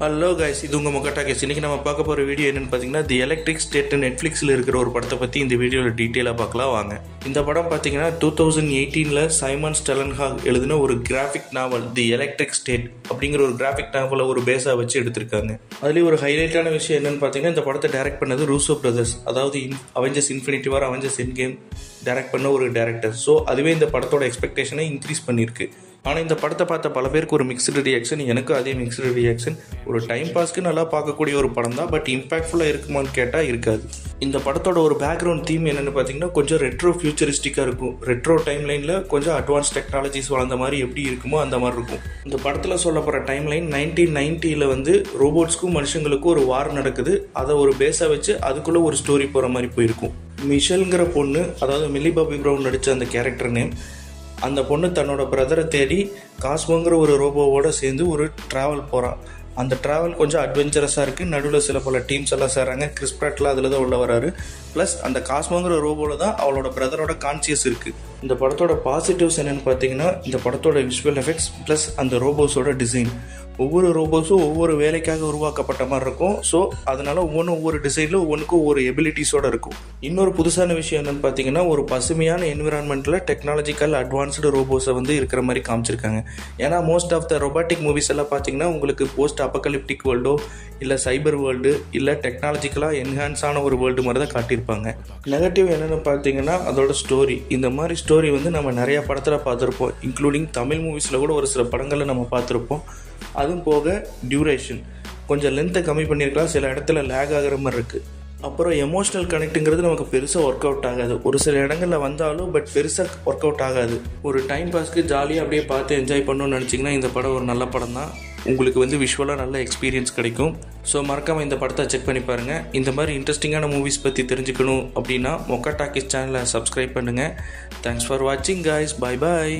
Hello guys, இது உங்கள் மொக்கட்டா case. இன்றைக்கி நம்ம பார்க்க போகிற வீடியோ என்னென்னு பார்த்தீங்கன்னா, தி எலக்ட்ரிக் ஸ்டேட் நெட்ஃப்ளிக்ஸில் இருக்கிற ஒரு படத்தை பற்றி இந்த வீடியோவில் டீட்டெயிலாக பார்க்கலாம் வாங்க. இந்த படம் பார்த்தீங்கன்னா 2018 சைமன் ஸ்டெலன்ஹாக் எழுதின ஒரு கிராஃபிக் நாவல் தி எலக்ட்ரிக் ஸ்டேட் அப்படிங்கிற ஒரு கிராஃபிக் நாவலை ஒரு பேஸாக வச்சு எடுத்திருக்காங்க. அதுலேயும் ஒரு ஹைலைட்டான விஷயம் என்னென்னு பார்த்தீங்கன்னா, இந்த படத்தை டைரக்ட் பண்ணது ரூசோ பிரதர்ஸ், அதாவது அவெஞ்சர்ஸ் இன்ஃபினிட்டி வார், அவெஞ்சர்ஸ் எண்ட் கேம் டைரக்ட் பண்ண ஒரு டேரக்டர். ஸோ அதுவே இந்த படத்தோட எக்ஸ்பெக்டேஷனை இன்க்ரீஸ் பண்ணியிருக்கு. ஆனால் இந்த படத்தை பார்த்த பல பேருக்கு ஒரு மிக்ஸ்டு ரியாக்ஷன், எனக்கு அதே மிக்ஸ்டு ரியாக்ஷன். ஒரு டைம் பாஸ்க்கு நல்லா பார்க்கக்கூடிய ஒரு படம் தான், பட் இம்பாக்ட்ஃபுல்லாக இருக்குமான்னு கேட்டால் இருக்காது. இந்த படத்தோட ஒரு பேக்ரவுண்ட் தீம் என்னென்னு பார்த்தீங்கன்னா, கொஞ்சம் ரெட்ரோ ஃபியூச்சரிஸ்டிக்காக இருக்கும். ரெட்ரோ டைம் லைனில் கொஞ்சம் அட்வான்ஸ் டெக்னாலஜிஸ் வளர்ந்த மாதிரி எப்படி இருக்குமோ அந்த மாதிரி இருக்கும். இந்த படத்தில் சொல்ல போகிற டைம் லைன் 1990 ரோபோட்ஸ்க்கும் மனுஷங்களுக்கும் ஒரு வார் நடக்குது. அதை ஒரு பேஸாக வச்சு அதுக்குள்ளே ஒரு ஸ்டோரி போகிற மாதிரி போயிருக்கும். மிஷல்ங்கிற பொண்ணு, அதாவது மில்லி பாபி ப்ரவுன் நடித்த அந்த கேரக்டர் நேம், அந்த பொண்ணு தன்னோட பிரதரை தேடி காஸ்மோங்கிற ஒரு ரோபோவோடு சேர்ந்து ஒரு ட்ராவல் போகிறான். அந்த ட்ராவல் கொஞ்சம் அட்வென்ச்சரஸாக இருக்குது. நடுவில் சில பல டீம்ஸ் எல்லாம் சேர்றாங்க. கிறிஸ் பிராட்லாம் அதில் தான் உள்ள வராரு. ப்ளஸ் அந்த காஸ்மோங்கிற ரோபோவில் தான் அவளோட பிரதரோட கான்சியஸ் இருக்குது. இந்த படத்தோட பாசிட்டிவ்ஸ் என்னென்னு பார்த்தீங்கன்னா, இந்த படத்தோட விஷுவல் எஃபெக்ட்ஸ் ப்ளஸ் அந்த ரோபோஸோட டிசைன். ஒவ்வொரு ரோபோஸும் ஒவ்வொரு வேலைக்காக உருவாக்கப்பட்ட மாதிரி இருக்கும். ஸோ அதனால ஒவ்வொரு டிசைனில் ஒவ்வொன்றுக்கும் ஒவ்வொரு எபிலிட்டிஸோடு இருக்கும். இன்னொரு புதுசான விஷயம் என்னென்னு பார்த்தீங்கன்னா, ஒரு பசுமையான என்விரான்மெண்ட்டில் டெக்னாலஜிக்கல் அட்வான்ஸ்டு ரோபோஸை இருக்கிற மாதிரி காமிச்சிருக்காங்க. ஏன்னா most of the robotic movies எல்லாம் பார்த்தீங்கன்னா உங்களுக்கு போஸ்ட் அப்போகலிப்டிக் வேர்ல்டோ இல்லை சைபர் வேர்ல்டு இல்லை டெக்னாலஜிக்கலாக என்ஹான்ஸான ஒரு வேர்ல்டு மாதிரி தான் காட்டியிருப்பாங்க. நெகட்டிவ் என்னென்னு பார்த்தீங்கன்னா, அதோட ஸ்டோரி. இந்த மாதிரி ஸ்டோரி நம்ம நிறைய படத்தில் பார்த்துருப்போம். இன்க்ளூடிங் தமிழ் மூவிஸில் கூட ஒரு சில படங்களில் நம்ம பார்த்துருப்போம். அதுவும் போக டியூரேஷன் கொஞ்சம் லென்த்தை கம்மி பண்ணியிருக்கலாம். சில இடத்துல லேக் ஆகிற மாதிரி இருக்குது. அப்புறம் எமோஷ்னல் கனெக்ட்டுங்கிறது நமக்கு பெருசாக ஒர்க் அவுட் ஆகாது. ஒரு சில இடங்களில் வந்தாலும் பட் பெருசாக ஒர்க் அவுட் ஆகாது. ஒரு டைம் பாஸ்க்கு ஜாலியாக அப்படியே பார்த்து என்ஜாய் பண்ணணும்னு நினச்சிங்கன்னா இந்த படம் ஒரு நல்ல படம் தான். உங்களுக்கு விஷுவலாக நல்ல எக்ஸ்பீரியன்ஸ் கிடைக்கும். ஸோ மறக்காமல் இந்த படத்தை செக் பண்ணி பாருங்கள். இந்த மாதிரி இன்ட்ரெஸ்டிங்கான மூவிஸ் பற்றி தெரிஞ்சுக்கணும் அப்படின்னா மொக்கட்டா கேஸ் சேனலை சப்ஸ்கிரைப் பண்ணுங்கள். தேங்க்ஸ் ஃபார் வாட்சிங் காய்ஸ். Bye bye.